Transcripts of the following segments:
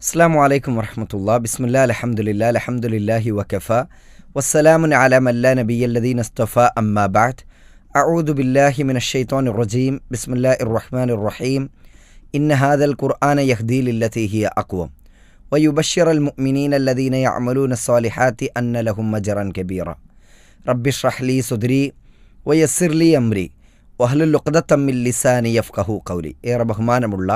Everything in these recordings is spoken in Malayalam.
അസ്സലാമു അലൈക്കും വറഹ്മത്തുള്ളാഹി. ബിസ്മില്ലാ അൽഹംദുലില്ലാ അൽഹംദുലില്ലാഹി വകഫാ വസ്സലാമുൻ അലാ മൻ ലാ നബിയ്യല്ലദീന ഇസ്തഫാ അമ്മാ ബഅദ്. അഊദു ബില്ലാഹി മിനശ് ശൈത്വാനിർ റജീം. ബിസ്മില്ലാഹിർ റഹ്മാനിർ റഹീം. ഇന്ന ഹാദൽ ഖുർആന യഹ്ദീ ലില്ലതീ ഹിയ അഖ്വം വയുബശ്ശിറുൽ മുഅ്മിനീന അല്ലദീന യഅമലൂന സ്വാലിഹാത്തി അന്ന ലഹും അജ്റൻ കബീറ. റബ്ബിശ്റഹ് ലീ സുദ്രി വയസ്സിർ ലീ അംരി വഹ്ലുൽ ഉഖ്ദതം മിൻ ലിസാനി യഫ്ഖഹു ഖൗലി. ഏറെ ബഹുമാനമുള്ള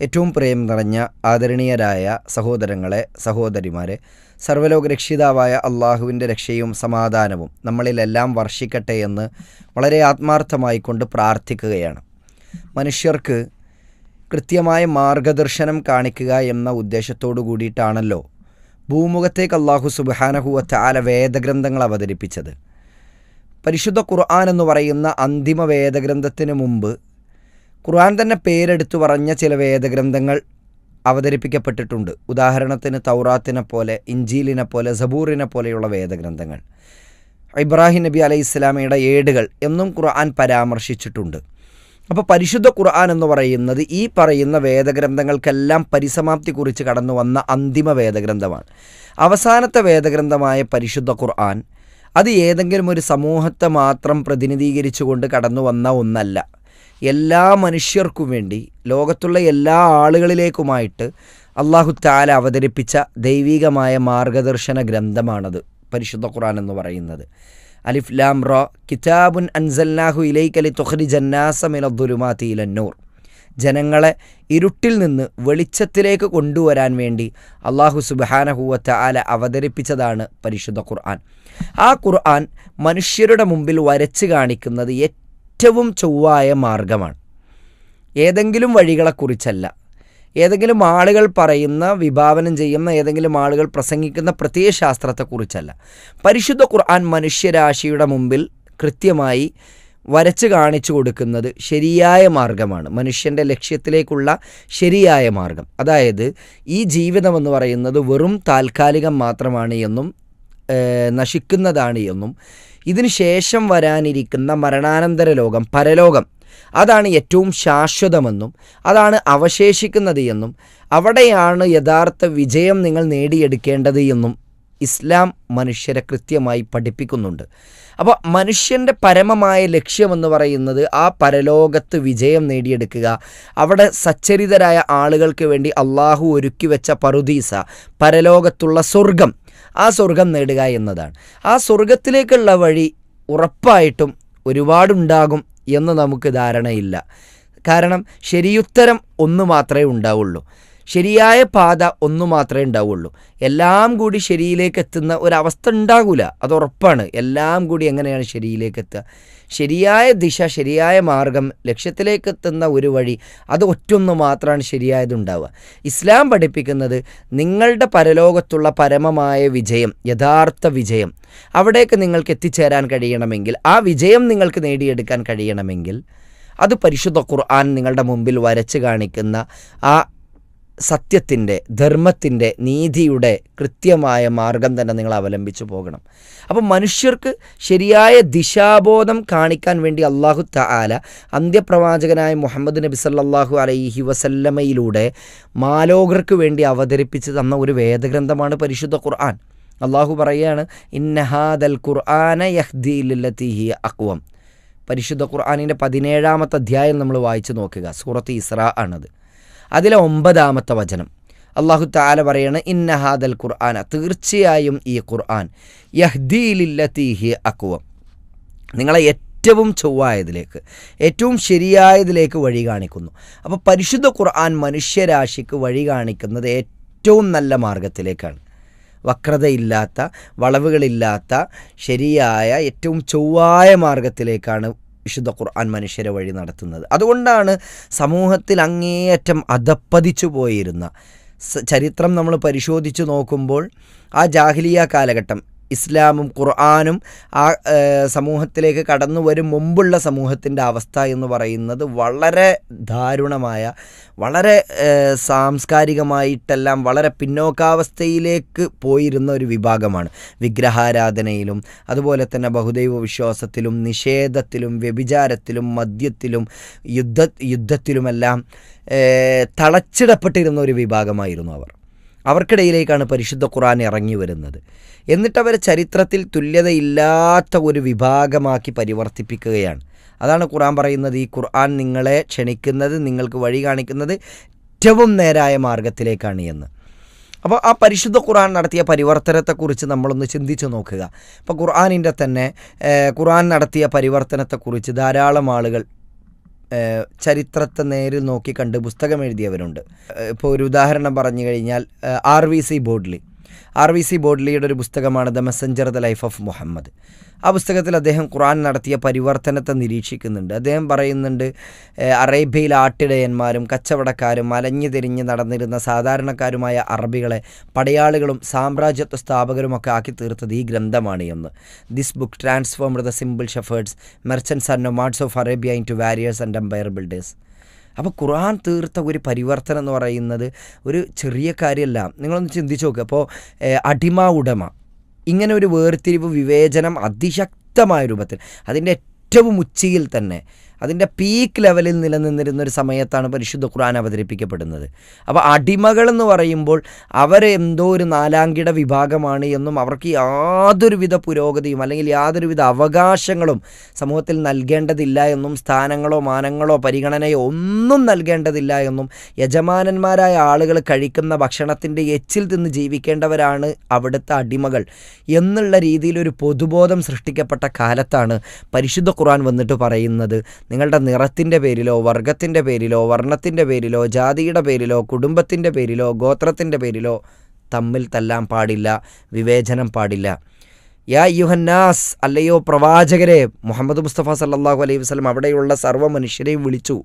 ഏറ്റവും പ്രേം നിറഞ്ഞ ആദരണീയരായ സഹോദരങ്ങളെ, സഹോദരിമാരെ, സർവ്വലോക രക്ഷിതാവായ അള്ളാഹുവിൻ്റെ രക്ഷയും സമാധാനവും നമ്മളിലെല്ലാം വർഷിക്കട്ടെ എന്ന് വളരെ ആത്മാർത്ഥമായിക്കൊണ്ട് പ്രാർത്ഥിക്കുകയാണ്. മനുഷ്യർക്ക് കൃത്യമായ മാർഗദർശനം കാണിക്കുക എന്ന ഉദ്ദേശത്തോടു കൂടിയിട്ടാണല്ലോ ഭൂമുഖത്തേക്ക് അള്ളാഹു സുബ്ഹാനഹു വ തആല വേദഗ്രന്ഥങ്ങൾ അവതരിപ്പിച്ചത്. പരിശുദ്ധ ഖുർആൻ എന്ന് പറയുന്ന അന്തിമ വേദഗ്രന്ഥത്തിന് മുമ്പ് ഖുർആൻ തന്നെ പേരെടുത്തു പറഞ്ഞ ചില വേദഗ്രന്ഥങ്ങൾ അവതരിപ്പിക്കപ്പെട്ടിട്ടുണ്ട്. ഉദാഹരണത്തിന് തൗറാത്തിനെ പോലെ, ഇഞ്ചീലിനെ പോലെ, സബൂറിനെ പോലെയുള്ള വേദഗ്രന്ഥങ്ങൾ. ഇബ്രാഹിം നബി അലൈഹി ഇസ്ലാമയുടെ ഏടുകൾ എന്നും ഖുർആൻ പരാമർശിച്ചിട്ടുണ്ട്. അപ്പോൾ പരിശുദ്ധ ഖുർആൻ എന്ന് പറയുന്നത് ഈ പറയുന്ന വേദഗ്രന്ഥങ്ങൾക്കെല്ലാം പരിസമാപ്തി കുറിച്ച് കടന്നു വന്ന അന്തിമ വേദഗ്രന്ഥമാണ്. അവസാനത്തെ വേദഗ്രന്ഥമായ പരിശുദ്ധ ഖുർആൻ അത് ഏതെങ്കിലും ഒരു സമൂഹത്തെ മാത്രം പ്രതിനിധീകരിച്ചുകൊണ്ട് കടന്നു വന്ന ഒന്നല്ല. എല്ലാ മനുഷ്യർക്കും വേണ്ടി, ലോകത്തുള്ള എല്ലാ ആളുകളിലേക്കുമായിട്ട് അല്ലാഹു തആല അവതരിപ്പിച്ച ദൈവികമായ മാർഗദർശന ഗ്രന്ഥമാണത് പരിശുദ്ധ ഖുർആൻ എന്ന് പറയുന്നത്. അലിഫ് ലാം റ കിതാബുൻ അൻസൽനാഹു ഇലൈക ലിതുഖ്രിജന്നാസ മിനദ്ദുലുമാതി ഇലന്നൂർ. ജനങ്ങളെ ഇരുട്ടിൽ നിന്ന് വെളിച്ചത്തിലേക്ക് കൊണ്ടുവരാൻ വേണ്ടി അല്ലാഹു സുബ്ഹാനഹു വ തആല അവതരിപ്പിച്ചതാണ് പരിശുദ്ധ ഖുർആൻ. ആ ഖുർആൻ മനുഷ്യരുടെ മുമ്പിൽ വരച്ച് കാണിക്കുന്നത് ഏറ്റവും ചൊവ്വായ മാർഗമാണ്. ഏതെങ്കിലും വഴികളെക്കുറിച്ചല്ല, ഏതെങ്കിലും ആളുകൾ പറയുന്ന, വിഭാവനം ചെയ്യുന്ന, ഏതെങ്കിലും ആളുകൾ പ്രസംഗിക്കുന്ന പ്രത്യയശാസ്ത്രത്തെക്കുറിച്ചല്ല. പരിശുദ്ധ ഖുർആൻ മനുഷ്യരാശിയുടെ മുമ്പിൽ കൃത്യമായി വരച്ച് കാണിച്ചു കൊടുക്കുന്നത് ശരിയായ മാർഗമാണ്, മനുഷ്യൻ്റെ ലക്ഷ്യത്തിലേക്കുള്ള ശരിയായ മാർഗം. അതായത് ഈ ജീവിതമെന്ന് പറയുന്നത് വെറും താൽക്കാലികം മാത്രമാണ് എന്നും നശിക്കുന്നതാണ് എന്നും ഇതിന് ശേഷം വരാനിരിക്കുന്ന മരണാനന്തര ലോകം, പരലോകം, അതാണ് ഏറ്റവും ശാശ്വതമെന്നും അതാണ് അവശേഷിക്കുന്നത് എന്നും അവിടെയാണ് യഥാർത്ഥ വിജയം നിങ്ങൾ നേടിയെടുക്കേണ്ടത് എന്നും ഇസ്ലാം മനുഷ്യരെ കൃത്യമായി പഠിപ്പിക്കുന്നുണ്ട്. അപ്പോൾ മനുഷ്യൻ്റെ പരമമായ ലക്ഷ്യമെന്ന് പറയുന്നത് ആ പരലോകത്ത് വിജയം നേടിയെടുക്കുക, അവിടെ സച്ചരിതരായ ആളുകൾക്ക് വേണ്ടി അള്ളാഹു ഒരുക്കി വെച്ച പറുദീസ, പരലോകത്തുള്ള സ്വർഗം, ആ സ്വർഗം നേടുക എന്നതാണ്. ആ സ്വർഗത്തിലേക്കുള്ള വഴി ഉറപ്പായിട്ടും ഒരുപാടുണ്ടാകും എന്ന് നമുക്ക് ധാരണയില്ല. കാരണം ശരിയുത്തരം ഒന്ന് മാത്രമേ ഉണ്ടാവുള്ളൂ, ശരിയായ പാത ഒന്നു മാത്രമേ ഉണ്ടാവുള്ളൂ. എല്ലാം കൂടി ശരിയിലേക്ക് എത്തുന്ന ഒരവസ്ഥ ഉണ്ടാകില്ല, അത് ഉറപ്പാണ്. എല്ലാം കൂടി എങ്ങനെയാണ് ശരിയിലേക്ക് എത്തുക? ശരിയായ ദിശ, ശരിയായ മാർഗം, ലക്ഷ്യത്തിലേക്ക് എത്തുന്ന ഒരു വഴി, അത് ഒറ്റൊന്ന് മാത്രമാണ് ശരിയായതുണ്ടാവുക. ഇസ്ലാം പഠിപ്പിക്കുന്നത് നിങ്ങളുടെ പരലോകത്തുള്ള പരമമായ വിജയം, യഥാർത്ഥ വിജയം, അവിടേക്ക് നിങ്ങൾക്ക് എത്തിച്ചേരാൻ കഴിയണമെങ്കിൽ, ആ വിജയം നിങ്ങൾക്ക് നേടിയെടുക്കാൻ കഴിയണമെങ്കിൽ അത് പരിശുദ്ധ ഖുർആൻ നിങ്ങളുടെ മുമ്പിൽ വരച്ച് കാണിക്കുന്ന ആ സത്യത്തിൻ്റെ, ധർമ്മത്തിൻ്റെ, നീതിയുടെ കൃത്യമായ മാർഗം തന്നെ നിങ്ങൾ അവലംബിച്ചു പോകണം. അപ്പം മനുഷ്യർക്ക് ശരിയായ ദിശാബോധം കാണിക്കാൻ വേണ്ടി അല്ലാഹു തആല അന്ത്യപ്രവാചകനായ മുഹമ്മദ് നബി സല്ലല്ലാഹു അലൈഹി വസല്ലമയിലൂടെ മാലോകർക്ക് വേണ്ടി അവതരിപ്പിച്ച് തന്ന ഒരു വേദഗ്രന്ഥമാണ് പരിശുദ്ധ ഖുർആൻ. അല്ലാഹു പറയുകയാണ്, ഇന്ന ഹാദൽ ഖുർആന യഹ്ദീ ലില്ലതീ ഹിയ അഖ്വം. പരിശുദ്ധ ഖുർആനിൻ്റെ 17-ാമത്തെ അധ്യായം നമ്മൾ വായിച്ചു നോക്കുക, സൂറത്ത് ഇസ്രാ ആണത്. അതിലെ 9-ാമത്തെ വചനം അല്ലാഹു തആല പറയാണ്, ഇന്ന ഹാദൽ ഖുർആന, തീർച്ചയായും ഈ ഖുർആൻ, യഹ്ദീ ലില്ലതീ ഹിയ അഖ്വം, നിങ്ങളെ ഏറ്റവും ചൊവ്വായതിലേക്ക്, ഏറ്റവും ശരിയായതിലേക്ക് വഴി കാണിക്കുന്നു. അപ്പോൾ പരിശുദ്ധ ഖുർആൻ മനുഷ്യരാശിക്ക് വഴി കാണിക്കുന്നത് ഏറ്റവും നല്ല മാർഗത്തിലേക്കാണ്. വക്രതയില്ലാത്ത, വളവുകളില്ലാത്ത, ശരിയായ ഏറ്റവും ചൊവ്വായ മാർഗത്തിലേക്കാണ് വിശുദ്ധ ഖുർആൻ മനുഷ്യരെ വഴി നടത്തുന്നത്. അതുകൊണ്ടാണ് സമൂഹത്തിൽ അങ്ങേയറ്റം അധപ്പതിച്ചു പോയിരുന്ന ചരിത്രം നമ്മൾ പരിശോധിച്ച് നോക്കുമ്പോൾ ആ ജാഹിലിയ കാലഘട്ടം, ഇസ്ലാമും ഖുർആനും ആ സമൂഹത്തിലേക്ക് കടന്നു വരും മുമ്പുള്ള സമൂഹത്തിൻ്റെ അവസ്ഥ എന്ന് പറയുന്നത് വളരെ ദാരുണമായ, വളരെ സാംസ്കാരികമായിട്ടെല്ലാം വളരെ പിന്നോക്കാവസ്ഥയിലേക്ക് പോയിരുന്ന ഒരു വിഭാഗമാണ്. വിഗ്രഹാരാധനയിലും അതുപോലെ തന്നെ ബഹുദൈവ വിശ്വാസത്തിലും നിഷേധത്തിലും വ്യഭിചാരത്തിലും മദ്യത്തിലും യുദ്ധത്തിലുമെല്ലാം തളച്ചിടപ്പെട്ടിരുന്ന ഒരു വിഭാഗമായിരുന്നു അവർ. അവർക്കിടയിലേക്കാണ് പരിശുദ്ധ ഖുർആൻ ഇറങ്ങി വരുന്നത്. എന്നിട്ടവരെ ചരിത്രത്തിൽ തുല്യതയില്ലാത്ത ഒരു വിഭാഗമാക്കി പരിവർത്തിപ്പിക്കുകയാണ്. അതാണ് ഖുർആൻ പറയുന്നത്, ഈ ഖുർആൻ നിങ്ങളെ ക്ഷണിക്കുന്നത്, നിങ്ങൾക്ക് വഴി കാണിക്കുന്നത് ഏറ്റവും നേരായ മാർഗത്തിലേക്കാണ് എന്ന്. അപ്പോൾ ആ പരിശുദ്ധ ഖുർആൻ നടത്തിയ പരിവർത്തനത്തെക്കുറിച്ച് നമ്മളൊന്ന് ചിന്തിച്ച് നോക്കുക. ഇപ്പോൾ ഖുർആനിൻ്റെ തന്നെ ഖുർആൻ നടത്തിയ പരിവർത്തനത്തെക്കുറിച്ച് ധാരാളം ആളുകൾ ചരിത്രത്തെ നേരിൽ നോക്കി കണ്ട് പുസ്തകം എഴുതിയവരുണ്ട്. ഇപ്പോൾ ഒരു ഉദാഹരണം പറഞ്ഞു കഴിഞ്ഞാൽ RVC ബോഡ്ലിയുടെ ഒരു പുസ്തകമാണ് the messenger the life of Muhammad. ആ പുസ്തകത്തിൽ അദ്ദേഹം ഖുർആൻ നടത്തിയ പരിവർത്തനത്തെ നിരീക്ഷിക്കുന്നുണ്ട്. അദ്ദേഹം പറയുന്നുണ്ട്, അറേബ്യയിൽ ആട്ടിടയന്മാരും കച്ചവടക്കാരും അലഞ്ഞു തിരിഞ്ഞ് നടന്നിരുന്ന സാധാരണക്കാരുമായ അറബികളെ പടയാളികളും സാമ്രാജ്യത്വ സ്ഥാപകരുമൊക്കെ ആക്കി തീർത്തത് ഈ ഗ്രന്ഥമാണ് എന്ന്. This book transformed the simple shepherds merchants and nomads of Arabia into warriors and empire builders. അപ്പോൾ ഖുർആൻ തീർത്ത ഒരു പരിവർത്തനം എന്ന് പറയുന്നത് ഒരു ചെറിയ കാര്യമല്ല. നിങ്ങളൊന്ന് ചിന്തിച്ച് നോക്കുക. അപ്പോൾ അടിമ ഉടമ ഇങ്ങനെ ഒരു വേർതിരിവ് വിവേചനം അതിശക്തമായ രൂപത്തിൽ അതിൻ്റെ ഏറ്റവും ഉച്ചിയിൽ തന്നെ അതിൻ്റെ പീക്ക് ലെവലിൽ നിലനിന്നിരുന്നൊരു സമയത്താണ് പരിശുദ്ധ ഖുർആൻ അവതരിപ്പിക്കപ്പെടുന്നത്. അപ്പോൾ അടിമകളെന്ന് പറയുമ്പോൾ അവരെന്തോ ഒരു നാലാംകിട വിഭാഗമാണ് എന്നും അവർക്ക് യാതൊരുവിധ പുരോഗതിയും അല്ലെങ്കിൽ യാതൊരുവിധ അവകാശങ്ങളും സമൂഹത്തിൽ നൽകേണ്ടതില്ല എന്നും സ്ഥാനങ്ങളോ മാനങ്ങളോ പരിഗണനയോ ഒന്നും നൽകേണ്ടതില്ല എന്നും യജമാനന്മാരായ ആളുകൾ കഴിക്കുന്ന ഭക്ഷണത്തിൻ്റെ എച്ചിൽ തിന്ന് ജീവിക്കേണ്ടവരാണ് അവിടുത്തെ അടിമകൾ എന്നുള്ള രീതിയിലൊരു പൊതുബോധം സൃഷ്ടിക്കപ്പെട്ട കാലത്താണ് പരിശുദ്ധ ഖുർആൻ വന്നിട്ട് പറയുന്നത്, നിങ്ങളുടെ നിറത്തിൻ്റെ പേരിലോ വർഗത്തിൻ്റെ പേരിലോ വർണ്ണത്തിൻ്റെ പേരിലോ ജാതിയുടെ പേരിലോ കുടുംബത്തിൻ്റെ പേരിലോ ഗോത്രത്തിൻ്റെ പേരിലോ തമ്മിൽ തല്ലാൻ പാടില്ല, വിവേചനം പാടില്ല. യാ യുഹന്നാസ്, അല്ലയോ പ്രവാചകരെ, മുഹമ്മദ് മുസ്തഫ സല്ലല്ലാഹു അലൈഹി വസല്ലം അവിടെയുള്ള സർവ്വ മനുഷ്യരെയും വിളിച്ചു.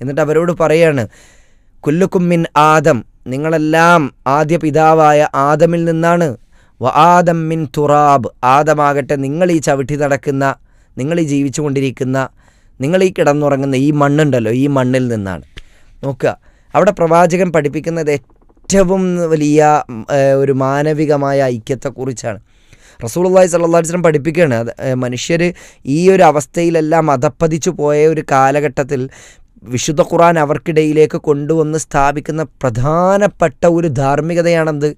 എന്നിട്ട് അവരോട് പറയാണ്, കുല്ലുക്കും മിൻ ആദം, നിങ്ങളെല്ലാം ആദ്യ പിതാവായ ആദമിൽ നിന്നാണ്. വ ആദം മിൻ തുറാബ്, ആദമാകട്ടെ നിങ്ങൾ ഈ ചവിട്ടി നടക്കുന്ന, നിങ്ങൾ ഈ ജീവിച്ചു കൊണ്ടിരിക്കുന്ന, നിങ്ങൾ ഈ കിടന്നുറങ്ങുന്ന ഈ മണ്ണുണ്ടല്ലോ, ഈ മണ്ണിൽ നിന്നാണ്. നോക്കുക, അവിടെ പ്രവാചകൻ പഠിപ്പിക്കുന്നത് ഏറ്റവും വലിയ ഒരു മാനവികമായ ഐക്യത്തെക്കുറിച്ചാണ്. റസൂലുള്ളാഹി സ്വല്ലല്ലാഹു അലൈഹി വസല്ലം പഠിപ്പിക്കുകയാണ്, മനുഷ്യർ ഈ ഒരു അവസ്ഥയിലെല്ലാം അധപ്പതിച്ചു പോയ ഒരു കാലഘട്ടത്തിൽ വിശുദ്ധ ഖുർആൻ അവർക്കിടയിലേക്ക് കൊണ്ടുവന്ന് സ്ഥാപിക്കുന്ന പ്രധാനപ്പെട്ട ഒരു ധാർമ്മികതയാണെന്ത്,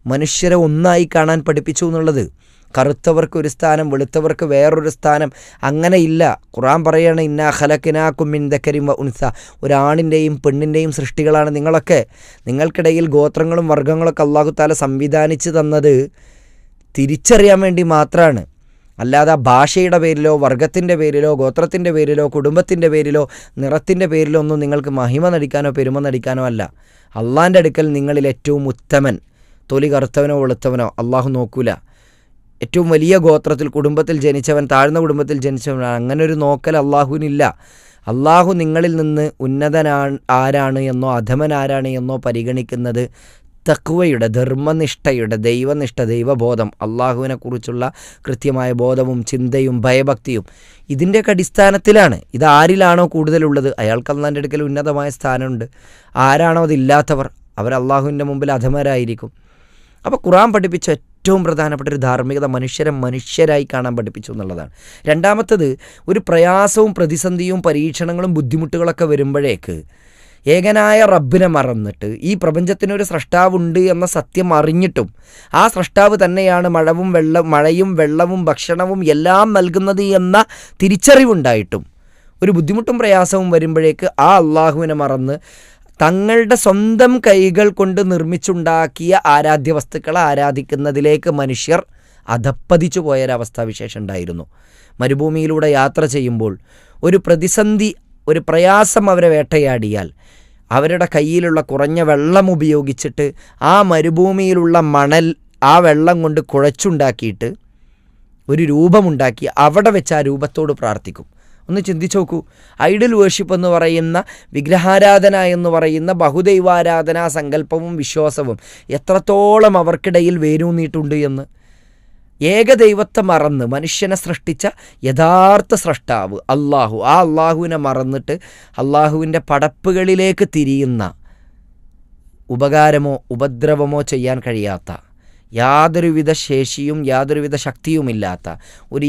മനുഷ്യരെ ഒന്നായി കാണാൻ പഠിപ്പിച്ചു എന്നുള്ളത്. കറുത്തവർക്ക് ഒരു സ്ഥാനം, വെളുത്തവർക്ക് വേറൊരു സ്ഥാനം, അങ്ങനെയില്ല. ഖുർആൻ പറയുകയാണ്, ഇന്നാ ഖലഖനാകും മിൻ ദക്കരിൻ വ ഉൻസ, ഒരാണിൻ്റെയും പെണ്ണിൻ്റെയും സൃഷ്ടികളാണ് നിങ്ങളൊക്കെ. നിങ്ങൾക്കിടയിൽ ഗോത്രങ്ങളും വർഗ്ഗങ്ങളൊക്കെ അല്ലാഹു തആല സംവിധാനിച്ച് തന്നത് തിരിച്ചറിയാൻ വേണ്ടി മാത്രമാണ്. അല്ലാതെ ഭാഷയുടെ പേരിലോ വർഗത്തിൻ്റെ പേരിലോ ഗോത്രത്തിൻ്റെ പേരിലോ കുടുംബത്തിൻ്റെ പേരിലോ നിറത്തിൻ്റെ പേരിലോ ഒന്നും നിങ്ങൾക്ക് മഹിമ നടിക്കാനോ പെരുമ നടിക്കാനോ അല്ല. അള്ളാൻ്റെ അടുക്കൽ നിങ്ങളിൽ ഏറ്റവും ഉത്തമൻ തൊലി കറുത്തവനോ വെളുത്തവനോ അള്ളാഹു നോക്കൂല. ഏറ്റവും വലിയ ഗോത്രത്തിൽ കുടുംബത്തിൽ ജനിച്ചവൻ താഴ്ന്ന കുടുംബത്തിൽ ജനിച്ചവൻ, അങ്ങനെ ഒരു നോക്കൽ അള്ളാഹുവിനില്ല. അള്ളാഹു നിങ്ങളിൽ നിന്ന് ആരാണ് എന്നോ അധമൻ ആരാണ് എന്നോ പരിഗണിക്കുന്നത് തഖ്വയുടെ, ധർമ്മനിഷ്ഠയുടെ, ദൈവനിഷ്ഠ, ദൈവബോധം, അള്ളാഹുവിനെക്കുറിച്ചുള്ള കൃത്യമായ ബോധവും ചിന്തയും ഭയഭക്തിയും ഇതിൻ്റെയൊക്കെ അടിസ്ഥാനത്തിലാണ്. ഇത് ആരിലാണോ കൂടുതലുള്ളത് അയാൾക്ക് അള്ളാഹിൻ്റെ അടുക്കൽ ഉന്നതമായ സ്ഥാനമുണ്ട്. ആരാണോ അതില്ലാത്തവർ അവർ അള്ളാഹുവിൻ്റെ മുമ്പിൽ അധമരായിരിക്കും. അപ്പോൾ ഖുർആൻ പഠിപ്പിച്ച ഏറ്റവും പ്രധാനപ്പെട്ട ഒരു ധാർമ്മികത മനുഷ്യരെ മനുഷ്യരായി കാണാൻ പഠിപ്പിച്ചു എന്നുള്ളതാണ്. രണ്ടാമത്തത്, ഒരു പ്രയാസവും പ്രതിസന്ധിയും പരീക്ഷണങ്ങളും ബുദ്ധിമുട്ടുകളൊക്കെ വരുമ്പോഴേക്ക് ഏകനായ റബ്ബിനെ മറന്നിട്ട് ഈ പ്രപഞ്ചത്തിനൊരു സ്രഷ്ടാവുണ്ട് എന്ന സത്യം അറിഞ്ഞിട്ടും ആ സ്രഷ്ടാവ് തന്നെയാണ് മഴയും വെള്ളവും ഭക്ഷണവും എല്ലാം നൽകുന്നത് എന്ന തിരിച്ചറിവുണ്ടായിട്ടും ഒരു ബുദ്ധിമുട്ടും പ്രയാസവും വരുമ്പോഴേക്ക് ആ അള്ളാഹുവിനെ മറന്ന് തങ്ങളുടെ സ്വന്തം കൈകൾ കൊണ്ട് നിർമ്മിച്ചുണ്ടാക്കിയ ആരാധ്യ വസ്തുക്കളെ ആരാധിക്കുന്നതിലേക്ക് മനുഷ്യർ അധപ്പതിച്ചു പോയൊരവസ്ഥാവിശേഷം ഉണ്ടായിരുന്നു. മരുഭൂമിയിലൂടെ യാത്ര ചെയ്യുമ്പോൾ ഒരു പ്രതിസന്ധി, ഒരു പ്രയാസം അവരെ വേട്ടയാടിയാൽ അവരുടെ കയ്യിലുള്ള കുറഞ്ഞ വെള്ളം ഉപയോഗിച്ചിട്ട് ആ മരുഭൂമിയിലുള്ള മണൽ ആ വെള്ളം കൊണ്ട് കുഴച്ചുണ്ടാക്കിയിട്ട് ഒരു രൂപമുണ്ടാക്കി അവിടെ വെച്ച് ആ രൂപത്തോട് പ്രാർത്ഥിക്കും. ഒന്ന് ചിന്തിച്ചു നോക്കൂ. ഐഡൽ വേർഷിപ്പ് എന്ന് പറയുന്ന വിഗ്രഹാരാധന എന്ന് പറയുന്ന ബഹുദൈവാരാധനാ സങ്കല്പവും വിശ്വാസവും എത്രത്തോളം അവർക്കിടയിൽ വേരൂന്നിയിട്ടുണ്ട് എന്ന്. ഏകദൈവത്തെ മറന്ന് മനുഷ്യനെ സൃഷ്ടിച്ച യഥാർത്ഥ സ്രഷ്ടാവ് അള്ളാഹു, ആ അള്ളാഹുവിനെ മറന്നിട്ട് അള്ളാഹുവിൻ്റെ പടപ്പുകളിലേക്ക് തിരിയുന്ന ഉപകാരമോ ഉപദ്രവമോ ചെയ്യാൻ കഴിയാത്ത യാതൊരുവിധ ശേഷിയും യാതൊരുവിധ ശക്തിയുമില്ലാത്ത ഒരു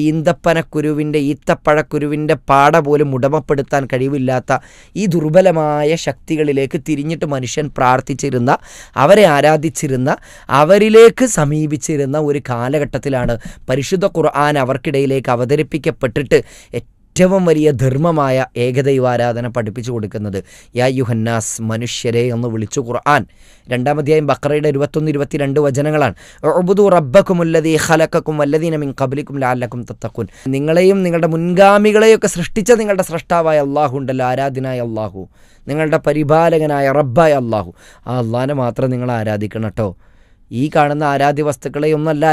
ഈത്തപ്പഴക്കുരുവിൻ്റെ പാട പോലും ഉടമപ്പെടുത്താൻ കഴിവില്ലാത്ത ഈ ദുർബലമായ ശക്തികളിലേക്ക് തിരിഞ്ഞിട്ട് മനുഷ്യൻ പ്രാർത്ഥിച്ചിരുന്ന, അവരെ ആരാധിച്ചിരുന്ന, അവരിലേക്ക് സമീപിച്ചിരുന്ന ഒരു കാലഘട്ടത്തിലാണ് പരിശുദ്ധ ഖുർആൻ അവർക്കിടയിലേക്ക് അവതരിപ്പിക്കപ്പെട്ടിട്ട് ഏറ്റവും വലിയ ധർമ്മമായ ഏകദൈവാരാധന പഠിപ്പിച്ചു കൊടുക്കുന്നത്. യാ യുഹന്നാസ്, മനുഷ്യരെ എന്ന് വിളിച്ചു ഖുർആൻ. 2-ാം അധ്യായം ബഖറയുടെ 21-22 വചനങ്ങളാണ്. ഉഅ്ബുദു റബ്ബക്കുമുല്ലദീ ഖലഖക്കും വല്ലദീന മിൻ ഖബ്ലിക്കും ലഅല്ലക്കും തത്തഖൂൻ. നിങ്ങളെയും നിങ്ങളുടെ മുൻഗാമികളെയൊക്കെ സൃഷ്ടിച്ച നിങ്ങളുടെ സ്രഷ്ടാവായ അല്ലാഹു ഉണ്ടല്ലോ, ആരാധനായ അല്ലാഹു, നിങ്ങളുടെ പരിപാലകനായ റബ്ബായ അല്ലാഹു, ആ അല്ലാഹനെ മാത്രം നിങ്ങൾ ആരാധിക്കണം കേട്ടോ. ഈ കാണുന്ന ആരാധ്യ വസ്തുക്കളെയൊന്നല്ല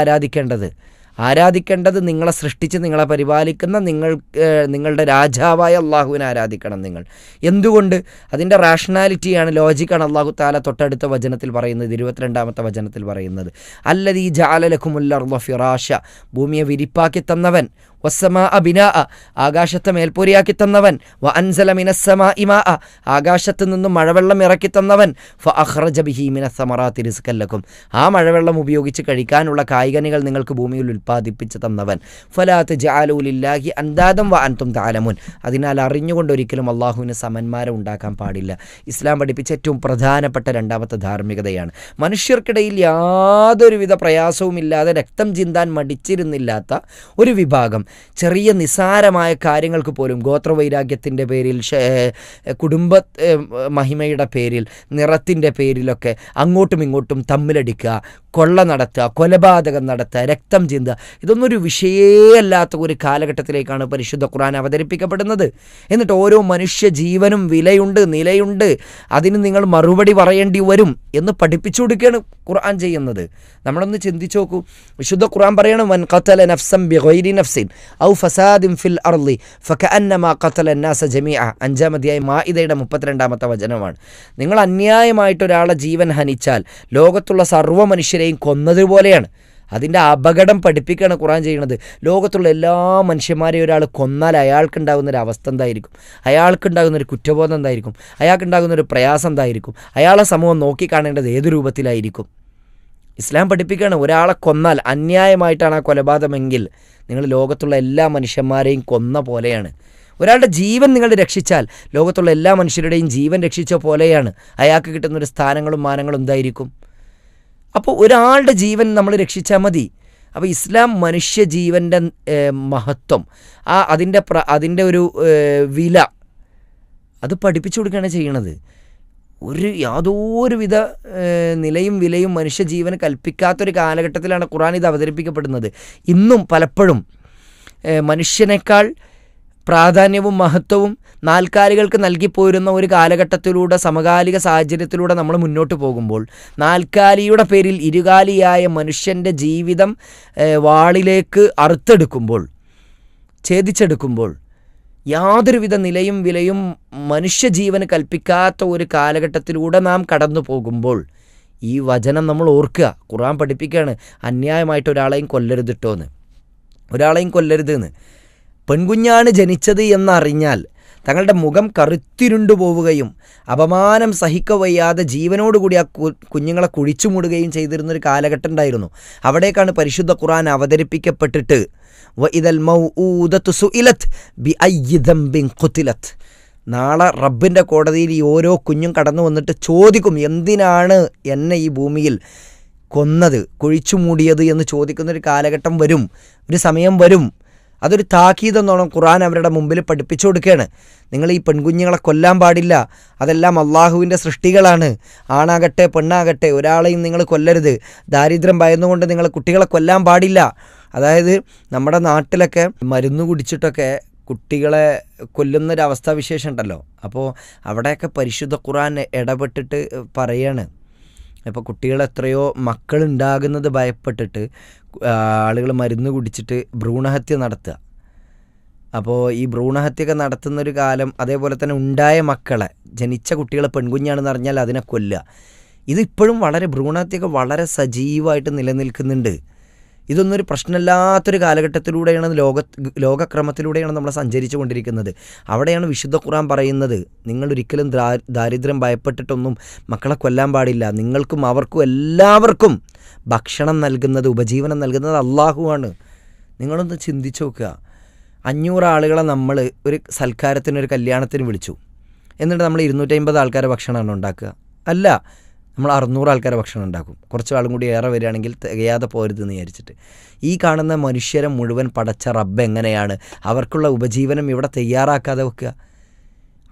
ആരാധിക്കേണ്ടത് നിങ്ങളെ സൃഷ്ടിച്ച് നിങ്ങളെ പരിപാലിക്കുന്ന നിങ്ങളുടെ രാജാവായ അള്ളാഹുവിനെ ആരാധിക്കണം നിങ്ങൾ. എന്തുകൊണ്ട്? അതിൻ്റെ റാഷണാലിറ്റിയാണ്, ലോജിക്കാണ് അള്ളാഹു താല തൊട്ടടുത്ത വചനത്തിൽ പറയുന്നത്, 22-ാമത്തെ വചനത്തിൽ പറയുന്നത്. അല്ലദീ ജഅല ലക്കുമുൽ അർള ഫിറാശ, ഭൂമിയെ വിരിപ്പാക്കി തന്നവൻ, വസ്സമാഅ ബിനാഅ, ആകാശത്തെ മേൽപ്പൂരിയാക്കി തന്നവൻ, വ അൻസല മിനസ്സമാഇ മാഅ, ആകാശത്ത് നിന്നും മഴവെള്ളം ഇറക്കി തന്നവൻ, ഫഅഖ്റജ ബിഹി മിനസ്സമറാത്തി റിസ്കൻ ലക്കും, ആ മഴവെള്ളം ഉപയോഗിച്ച് കഴിക്കാനുള്ള കായ്കനികൾ നിങ്ങൾക്ക് ഭൂമിയിൽ ഉൽപ്പാദിപ്പിച്ച് തന്നവൻ. ഫലാ തജഅലൂ ലില്ലാഹി അൻദാദൻ വ അൻതും തഅലമൂൻ, അതിനാൽ അറിഞ്ഞുകൊണ്ട് ഒരിക്കലും അള്ളാഹുവിന് സമന്മാരെ ഉണ്ടാക്കാൻ പാടില്ല. ഇസ്ലാം പഠിപ്പിച്ച ഏറ്റവും പ്രധാനപ്പെട്ട 2-ാമത്തെ ധാർമ്മികതയാണ്. മനുഷ്യർക്കിടയിൽ യാതൊരുവിധ പ്രയാസവുമില്ലാതെ രക്തം ചിന്താൻ മടിച്ചിരുന്നില്ലാത്ത ഒരു വിഭാഗം ചെറിയ നിസാരമായ കാര്യങ്ങൾക്ക് പോലും ഗോത്രവൈരാഗ്യത്തിൻ്റെ പേരിൽ, കുടുംബ മഹിമയുടെ പേരിൽ, നിറത്തിൻ്റെ പേരിലൊക്കെ അങ്ങോട്ടും ഇങ്ങോട്ടും തമ്മിലടിക്കുക, കൊള്ള നടത്തുക, കൊലപാതകം നടത്തുക, രക്തം ചിന്തുക, ഇതൊന്നൊരു വിഷയമല്ലാത്ത ഒരു കാലഘട്ടത്തിലേക്കാണ് പരിശുദ്ധ ഖുർആൻ അവതരിപ്പിക്കപ്പെടുന്നത്. എന്നിട്ട് ഓരോ മനുഷ്യ ജീവനും വിലയുണ്ട്, നിലയുണ്ട്, അതിന് നിങ്ങൾ മറുപടി പറയേണ്ടി വരും എന്ന് പഠിപ്പിച്ചു കൊടുക്കുകയാണ് ഖുർആൻ ചെയ്യുന്നത്. നമ്മളൊന്ന് ചിന്തിച്ചു നോക്കൂ. വിശുദ്ധ ഖുർആൻ പറയണം, മൻ ഖതല നഫ്സൻ ബിഗൈരി നഫ്സിൻ ഔ ഫസാദിൻ ഫിൽ അർളി ഫകഅന്നമാ ഖതല അന്നാസ ജമീഅ. 5-ാം അധ്യായം മാഇദയുടെ 32-ാമത്തെ വചനമാണ്. നിങ്ങൾ അന്യായമായിട്ടൊരാളെ ജീവൻ ഹനിച്ചാൽ ലോകത്തുള്ള സർവ്വ മനുഷ്യരെയും കൊന്നതുപോലെയാണ്. അതിൻ്റെ അപകടം പഠിപ്പിക്കുകയാണ് ഖുർആൻ ചെയ്യുന്നത്. ലോകത്തുള്ള എല്ലാ മനുഷ്യന്മാരെയും ഒരാൾ കൊന്നാൽ അയാൾക്കുണ്ടാകുന്നൊരു അവസ്ഥ എന്തായിരിക്കും? അയാൾക്കുണ്ടാകുന്നൊരു കുറ്റബോധം എന്തായിരിക്കും? അയാൾക്കുണ്ടാകുന്നൊരു പ്രയാസം എന്തായിരിക്കും? അയാളെ സമൂഹം നോക്കിക്കാണേണ്ടത് ഏത് രൂപത്തിലായിരിക്കും? ഇസ്ലാം പഠിപ്പിക്കുകയാണ്, ഒരാളെ കൊന്നാൽ, അന്യായമായിട്ടാണ് ആ കൊലപാതകമെങ്കിൽ, നിങ്ങൾ ലോകത്തുള്ള എല്ലാ മനുഷ്യന്മാരെയും കൊന്ന പോലെയാണ്. ഒരാളുടെ ജീവൻ നിങ്ങൾ രക്ഷിച്ചാൽ ലോകത്തുള്ള എല്ലാ മനുഷ്യരുടെയും ജീവൻ രക്ഷിച്ച പോലെയാണ്. അയാൾക്ക് കിട്ടുന്നൊരു സ്ഥാനങ്ങളും മാനങ്ങളും എന്തായിരിക്കും? അപ്പോൾ ഒരാളുടെ ജീവൻ നമ്മൾ രക്ഷിച്ചാൽ മതി. അപ്പോൾ ഇസ്ലാം മനുഷ്യജീവൻ്റെ മഹത്വം, അതിൻ്റെ ഒരു വില അത് പഠിപ്പിച്ചു കൊടുക്കുകയാണ് ചെയ്യണത്. യാതൊരുവിധ നിലയും വിലയും മനുഷ്യജീവന് കൽപ്പിക്കാത്തൊരു കാലഘട്ടത്തിലാണ് ഖുർആൻ ഇത് അവതരിപ്പിക്കപ്പെടുന്നത്. ഇന്നും പലപ്പോഴും മനുഷ്യനേക്കാൾ പ്രാധാന്യവും മഹത്വവും നാൽക്കാലികൾക്ക് നൽകിപ്പോരുന്ന ഒരു കാലഘട്ടത്തിലൂടെ, സമകാലിക സാഹചര്യത്തിലൂടെ നമ്മൾ മുന്നോട്ട് പോകുമ്പോൾ, നാൽക്കാലിയുടെ പേരിൽ ഇരുകാലിയായ മനുഷ്യൻ്റെ ജീവിതം വാളിലേക്ക് അറുത്തെടുക്കുമ്പോൾ, ഛേദിച്ചെടുക്കുമ്പോൾ, യാതൊരുവിധ നിലയും വിലയും മനുഷ്യജീവന് കൽപ്പിക്കാത്ത ഒരു കാലഘട്ടത്തിലൂടെ നാം കടന്നു പോകുമ്പോൾ ഈ വചനം നമ്മൾ ഓർക്കുക. ഖുർആൻ പഠിപ്പിക്കുകയാണ്, അന്യായമായിട്ട് ഒരാളെയും കൊല്ലരുതിട്ടോന്ന്, ഒരാളെയും കൊല്ലരുതെന്ന്. പെൺകുഞ്ഞാണ് ജനിച്ചത് എന്നറിഞ്ഞാൽ തങ്ങളുടെ മുഖം കറുത്തിരുണ്ടു പോവുകയും അപമാനം സഹിക്കവയ്യാതെ ജീവനോടുകൂടി ആ കുഞ്ഞുങ്ങളെ കുഴിച്ചു മൂടുകയും ചെയ്തിരുന്നൊരു കാലഘട്ടം ഉണ്ടായിരുന്നു. അവിടേക്കാണ് പരിശുദ്ധ ഖുർആൻ അവതരിപ്പിക്കപ്പെട്ടിട്ട് വഇദൽ മൗഊദതു സുഇലത് ബിഅയ്യി ദംബിൻ ഖുതിലത്, നാളെ റബ്ബിൻ്റെ കോടതിയിൽ ഈ ഓരോ കുഞ്ഞും കടന്നു വന്നിട്ട് ചോദിക്കും, എന്തിനാണ് എന്നെ ഈ ഭൂമിയിൽ കൊന്നത്, കുഴിച്ചു മൂടിയത് എന്ന് ചോദിക്കുന്നൊരു കാലഘട്ടം വരും, ഒരു സമയം വരും. അതൊരു താക്കീതെന്നോണം ഖുർആൻ അവരുടെ മുമ്പിൽ പഠിപ്പിച്ചു കൊടുക്കുകയാണ്. നിങ്ങൾ ഈ പെൺകുഞ്ഞുങ്ങളെ കൊല്ലാൻ പാടില്ല, അതെല്ലാം അള്ളാഹുവിൻ്റെ സൃഷ്ടികളാണ്. ആണാകട്ടെ പെണ്ണാകട്ടെ ഒരാളെയും നിങ്ങൾ കൊല്ലരുത്. ദാരിദ്ര്യം ഭയന്നുകൊണ്ട് നിങ്ങൾ കുട്ടികളെ കൊല്ലാൻ പാടില്ല. അതായത് നമ്മുടെ നാട്ടിലൊക്കെ മരുന്ന് കുടിച്ചിട്ടൊക്കെ കുട്ടികളെ കൊല്ലുന്നൊരവസ്ഥാവിശേഷം ഉണ്ടല്ലോ. അപ്പോൾ അവിടെയൊക്കെ പരിശുദ്ധ ഖുർആൻ ഇടപെട്ടിട്ട് പറയാണ്, ഇപ്പോൾ കുട്ടികൾ എത്രയോ മക്കളുണ്ടാകുന്നത് ഭയപ്പെട്ടിട്ട് ആളുകൾ മരുന്ന് കുടിച്ചിട്ട് ഭ്രൂണഹത്യ നടത്തുക. അപ്പോൾ ഈ ഭ്രൂണഹത്യയൊക്കെ നടത്തുന്നൊരു കാലം, അതേപോലെ തന്നെ ഉണ്ടായ മക്കളെ, ജനിച്ച കുട്ടികളെ പെൺകുഞ്ഞാണെന്ന് അറിഞ്ഞാൽ അതിനെ കൊല്ലുക. ഇതിപ്പോഴും ഭ്രൂണഹത്യയൊക്കെ വളരെ സജീവമായിട്ട് നിലനിൽക്കുന്നുണ്ട്. ഇതൊന്നൊരു പ്രശ്നമില്ലാത്തൊരു കാലഘട്ടത്തിലൂടെയാണ്, ലോകക്രമത്തിലൂടെയാണ് നമ്മൾ സഞ്ചരിച്ചു കൊണ്ടിരിക്കുന്നത്. അവിടെയാണ് വിശുദ്ധ ഖുർആൻ പറയുന്നത്, നിങ്ങളൊരിക്കലും ദാരിദ്ര്യം ഭയപ്പെട്ടിട്ടൊന്നും മക്കളെ കൊല്ലാൻ പാടില്ല. നിങ്ങൾക്കും അവർക്കും എല്ലാവർക്കും ഭക്ഷണം നൽകുന്നത്, ഉപജീവനം നൽകുന്നത് അള്ളാഹുവാണ്. നിങ്ങളൊന്ന് ചിന്തിച്ച് നോക്കുക. 500 ആളുകളെ നമ്മൾ ഒരു സൽക്കാരത്തിന്, ഒരു കല്യാണത്തിന് വിളിച്ചു. എന്നിട്ട് നമ്മൾ 250 ആൾക്കാരെ ഭക്ഷണമാണ് ഉണ്ടാക്കുക? അല്ല, നമ്മൾ 600 ആൾക്കാരെ ഭക്ഷണം ഉണ്ടാക്കും. കുറച്ച് ആളും കൂടി ഏറെ വരികയാണെങ്കിൽ തികയാതെ പോരുതെന്ന് വിചാരിച്ചിട്ട്. ഈ കാണുന്ന മനുഷ്യരെ മുഴുവൻ പടച്ച റബ്ബ് എങ്ങനെയാണ് അവർക്കുള്ള ഉപജീവനം ഇവിടെ തയ്യാറാക്കാതെ വെക്കുക?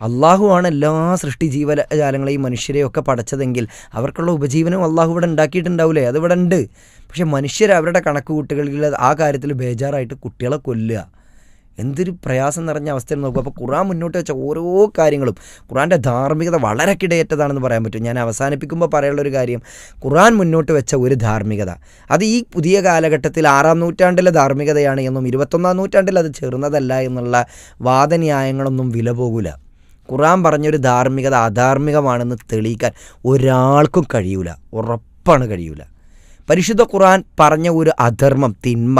അള്ളാഹുവാണ് എല്ലാ സൃഷ്ടി ജീവജാലങ്ങളെയും മനുഷ്യരെയൊക്കെ പടച്ചതെങ്കിൽ അവർക്കുള്ള ഉപജീവനം അള്ളാഹു ഇവിടെ ഉണ്ടാക്കിയിട്ടുണ്ടാവില്ലേ? അതിവിടെ ഉണ്ട്. പക്ഷെ മനുഷ്യർ അവരുടെ കണക്ക് കൂട്ടുകളിൽ ആ കാര്യത്തിൽ ബേജാറായിട്ട് കുട്ടികളെ കൊല്ലുക. എന്തൊരു പ്രയാസം നിറഞ്ഞ അവസ്ഥയിൽ നോക്കുക. അപ്പോൾ ഖുർആൻ മുന്നോട്ട് വെച്ച ഓരോ കാര്യങ്ങളും ഖുർആൻ്റെ ധാർമ്മികത വളരെ കിടയേറ്റതാണെന്ന് പറയാൻ പറ്റും. ഞാൻ അവസാനിപ്പിക്കുമ്പോൾ പറയാനുള്ളൊരു കാര്യം, ഖുർആൻ മുന്നോട്ട് വെച്ച ഒരു ധാർമ്മികത അത് ഈ പുതിയ കാലഘട്ടത്തിൽ 6-ാം നൂറ്റാണ്ടിലെ ധാർമ്മികതയാണ് എന്നും 21-ാം നൂറ്റാണ്ടിൽ അത് ചേർന്നതല്ല എന്നുള്ള വാദന്യായങ്ങളൊന്നും വില പോകില്ല. ഖുർആൻ പറഞ്ഞൊരു ധാർമ്മികത അധാർമികമാണെന്ന് തെളിയിക്കാൻ ഒരാൾക്കും കഴിയൂല, ഉറപ്പാണ് കഴിയൂല. പരിശുദ്ധ ഖുർആൻ പറഞ്ഞ ഒരു അധർമ്മം, തിന്മ,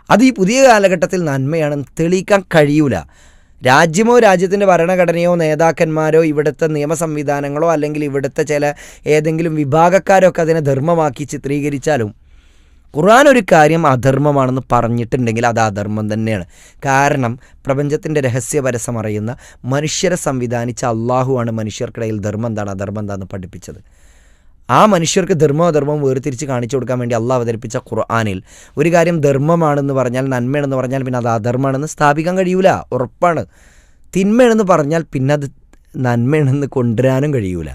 അത് ഈ പുതിയ കാലഘട്ടത്തിൽ നന്മയാണെന്ന് തെളിയിക്കാൻ കഴിയൂല. രാജ്യമോ രാജ്യത്തിൻ്റെ ഭരണഘടനയോ നേതാക്കന്മാരോ ഇവിടുത്തെ നിയമ സംവിധാനങ്ങളോ അല്ലെങ്കിൽ ഇവിടുത്തെ ചില ഏതെങ്കിലും വിഭാഗക്കാരോ ഒക്കെ അതിനെ ധർമ്മമാക്കി ചിത്രീകരിച്ചാലും ഖുർആൻ ഒരു കാര്യം അധർമ്മമാണെന്ന് പറഞ്ഞിട്ടുണ്ടെങ്കിൽ അത് അധർമ്മം തന്നെയാണ്. കാരണം പ്രപഞ്ചത്തിൻ്റെ രഹസ്യപരസം അറിയുന്ന മനുഷ്യരെ സംവിധാനിച്ച അള്ളാഹുവാണ് മനുഷ്യർക്കിടയിൽ ധർമ്മം എന്താണ് അധർമ്മം എന്താണെന്ന് പഠിപ്പിച്ചത്. ആ മനുഷ്യർക്ക് ധർമ്മവും വേർതിരിച്ച് കാണിച്ചു കൊടുക്കാൻ വേണ്ടി അള്ളാഹ് അവതരിപ്പിച്ച ഖുർആനിൽ ഒരു കാര്യം ധർമ്മമാണെന്ന് പറഞ്ഞാൽ, നന്മയാണെന്ന് പറഞ്ഞാൽ പിന്നെ അത് അധർമ്മമാണെന്ന് സ്ഥാപിക്കാൻ കഴിയൂല, ഉറപ്പാണ്. തിന്മയാണെന്ന് പറഞ്ഞാൽ പിന്നെ അത് നന്മയാണെന്ന് കൊണ്ടുവരാനും കഴിയൂല.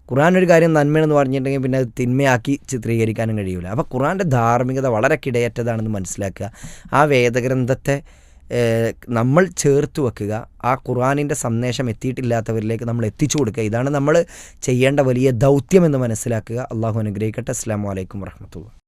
ഖുർആൻ ഒരു കാര്യം നന്മയാണെന്ന് പറഞ്ഞിട്ടുണ്ടെങ്കിൽ പിന്നെ അത് തിന്മയാക്കി ചിത്രീകരിക്കാനും കഴിയൂല. അപ്പോൾ ഖുർആൻ്റെ ധാർമ്മികത വളരെ കിടയറ്റതാണെന്ന് മനസ്സിലാക്കുക. ആ വേദഗ്രന്ഥത്തെ നമ്മൾ ചേർത്ത് വെക്കുക. ആ ഖുർആനിൻ്റെ സന്ദേശം എത്തിയിട്ടില്ലാത്തവരിലേക്ക് നമ്മൾ എത്തിച്ചു കൊടുക്കുക. ഇതാണ് നമ്മൾ ചെയ്യേണ്ട വലിയ ദൗത്യമെന്ന് മനസ്സിലാക്കുക. അള്ളാഹു അനുഗ്രഹിക്കട്ടെ. അസ്സലാമു അലൈക്കും വറഹ്മത്തുള്ളാഹി.